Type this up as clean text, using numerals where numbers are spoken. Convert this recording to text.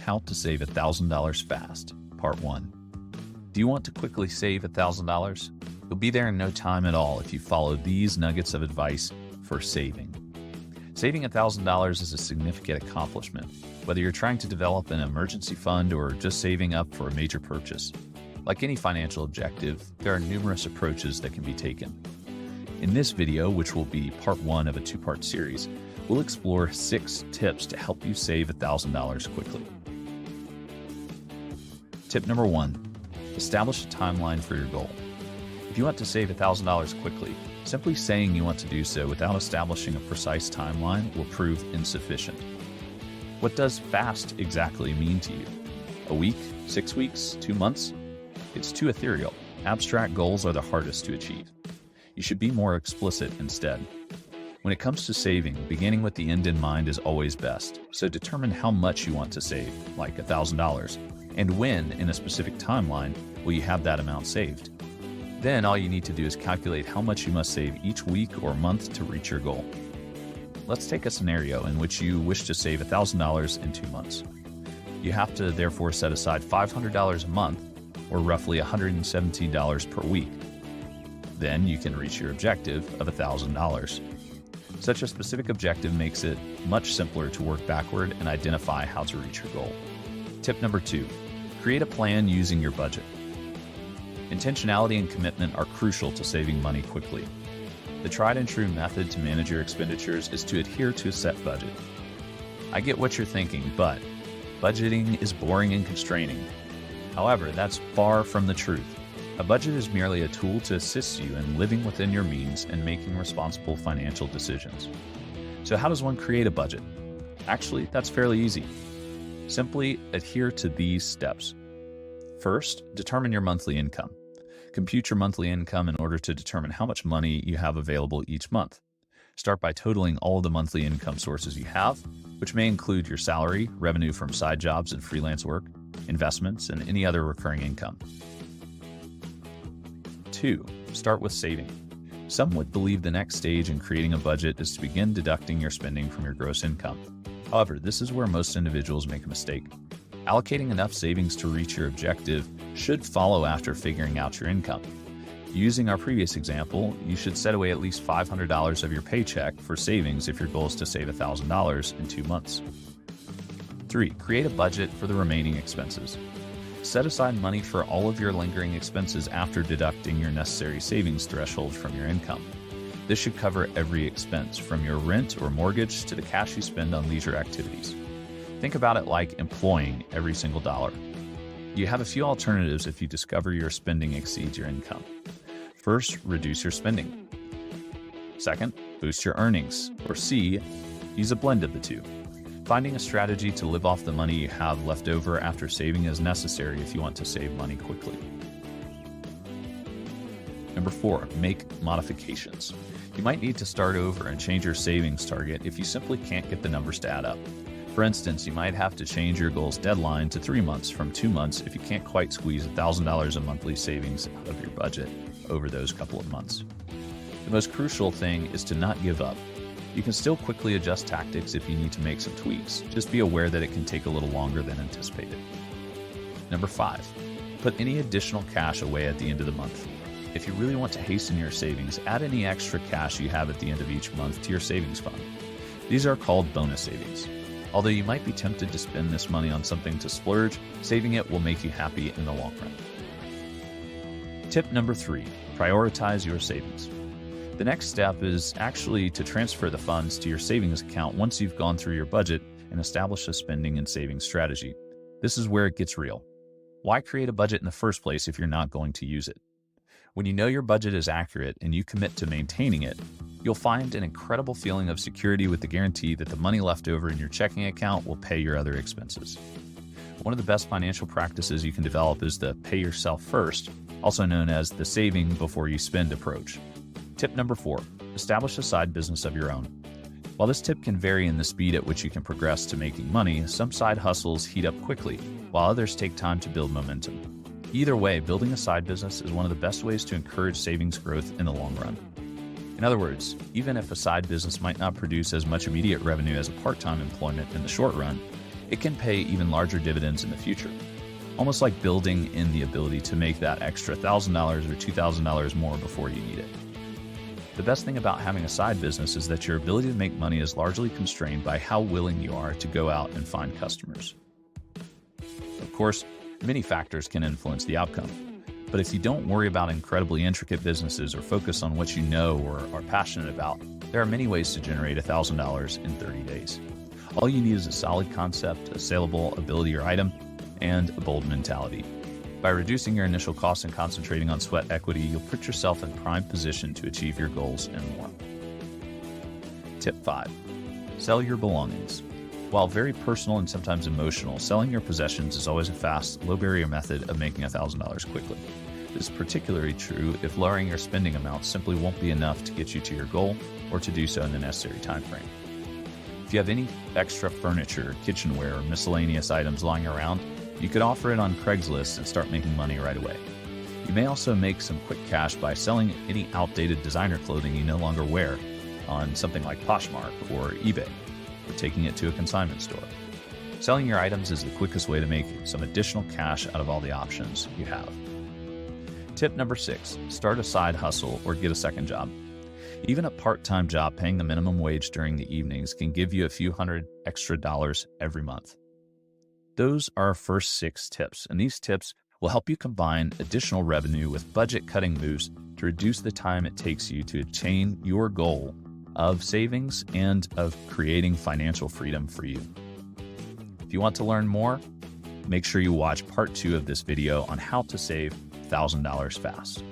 How to Save $1,000 Fast, Part 1. Do you want to quickly save $1,000? You'll be there in no time at all if you follow these nuggets of advice for saving. Saving $1,000 is a significant accomplishment, whether you're trying to develop an emergency fund or just saving up for a major purchase. Like any financial objective, there are numerous approaches that can be taken. In this video, which will be part 1 of a 2-part series, we'll explore 6 tips to help you save $1,000 quickly. Tip number 1, establish a timeline for your goal. If you want to save $1,000 quickly, simply saying you want to do so without establishing a precise timeline will prove insufficient. What does fast exactly mean to you? A week? 6 weeks? 2 months? It's too ethereal. Abstract goals are the hardest to achieve. You should be more explicit instead. When it comes to saving, beginning with the end in mind is always best, so determine how much you want to save, like $1,000, and when, in a specific timeline, will you have that amount saved. Then all you need to do is calculate how much you must save each week or month to reach your goal. Let's take a scenario in which you wish to save $1,000 in 2 months. You have to therefore set aside $500 a month, or roughly $117 per week. Then you can reach your objective of $1,000. Such a specific objective makes it much simpler to work backward and identify how to reach your goal. Tip number 2, create a plan using your budget. Intentionality and commitment are crucial to saving money quickly. The tried and true method to manage your expenditures is to adhere to a set budget. I get what you're thinking, but budgeting is boring and constraining. However, that's far from the truth. A budget is merely a tool to assist you in living within your means and making responsible financial decisions. So how does one create a budget? Actually, that's fairly easy. Simply adhere to these steps. First, determine your monthly income. Compute your monthly income in order to determine how much money you have available each month. Start by totaling all of the monthly income sources you have, which may include your salary, revenue from side jobs and freelance work, investments, and any other recurring income. 2. Start with saving. Some would believe the next stage in creating a budget is to begin deducting your spending from your gross income. However, this is where most individuals make a mistake. Allocating enough savings to reach your objective should follow after figuring out your income. Using our previous example, you should set away at least $500 of your paycheck for savings if your goal is to save $1,000 in 2 months. 3. Create a budget for the remaining expenses. Set aside money for all of your lingering expenses after deducting your necessary savings threshold from your income. This should cover every expense, from your rent or mortgage to the cash you spend on leisure activities. Think about it like employing every single dollar. You have a few alternatives if you discover your spending exceeds your income. First, reduce your spending. Second, boost your earnings. Or C, use a blend of the two. Finding a strategy to live off the money you have left over after saving is necessary if you want to save money quickly. Number 4, make modifications. You might need to start over and change your savings target if you simply can't get the numbers to add up. For instance, you might have to change your goal's deadline to 3 months from 2 months if you can't quite squeeze $1,000 in monthly savings out of your budget over those couple of months. The most crucial thing is to not give up. You can still quickly adjust tactics if you need to make some tweaks. Just be aware that it can take a little longer than anticipated. Number 5, put any additional cash away at the end of the month. If you really want to hasten your savings, add any extra cash you have at the end of each month to your savings fund. These are called bonus savings. Although you might be tempted to spend this money on something to splurge, saving it will make you happy in the long run. Tip number 3, prioritize your savings. The next step is actually to transfer the funds to your savings account once you've gone through your budget and established a spending and savings strategy. This is where it gets real. Why create a budget in the first place if you're not going to use it? When you know your budget is accurate and you commit to maintaining it, you'll find an incredible feeling of security with the guarantee that the money left over in your checking account will pay your other expenses. One of the best financial practices you can develop is the pay yourself first, also known as the saving before you spend approach. Tip number 4, establish a side business of your own. While this tip can vary in the speed at which you can progress to making money, some side hustles heat up quickly, while others take time to build momentum. Either way, building a side business is one of the best ways to encourage savings growth in the long run. In other words, even if a side business might not produce as much immediate revenue as a part-time employment in the short run, It can pay even larger dividends in the future, almost like building in the ability to make that extra $1,000 or $2,000 more before you need it. The best thing about having a side business is that your ability to make money is largely constrained by how willing you are to go out and find customers. Of course, many factors can influence the outcome, but if you don't worry about incredibly intricate businesses or focus on what you know or are passionate about, there are many ways to generate $1,000 in 30 days. All you need is a solid concept, a saleable ability or item, and a bold mentality. By reducing your initial costs and concentrating on sweat equity, you'll put yourself in prime position to achieve your goals and more. Tip 5. Sell your belongings. While very personal and sometimes emotional, selling your possessions is always a fast, low-barrier method of making $1,000 quickly. This is particularly true if lowering your spending amount simply won't be enough to get you to your goal or to do so in the necessary time frame. If you have any extra furniture, kitchenware, or miscellaneous items lying around, you could offer it on Craigslist and start making money right away. You may also make some quick cash by selling any outdated designer clothing you no longer wear on something like Poshmark or eBay, or taking it to a consignment store. Selling your items is the quickest way to make some additional cash out of all the options you have. Tip number 6, start a side hustle or get a second job. Even a part-time job paying the minimum wage during the evenings can give you a few $100 extra every month. Those are our first 6 tips, and these tips will help you combine additional revenue with budget-cutting moves to reduce the time it takes you to attain your goal of savings and of creating financial freedom for you. If you want to learn more, make sure you watch part 2 of this video on how to save $1,000 fast.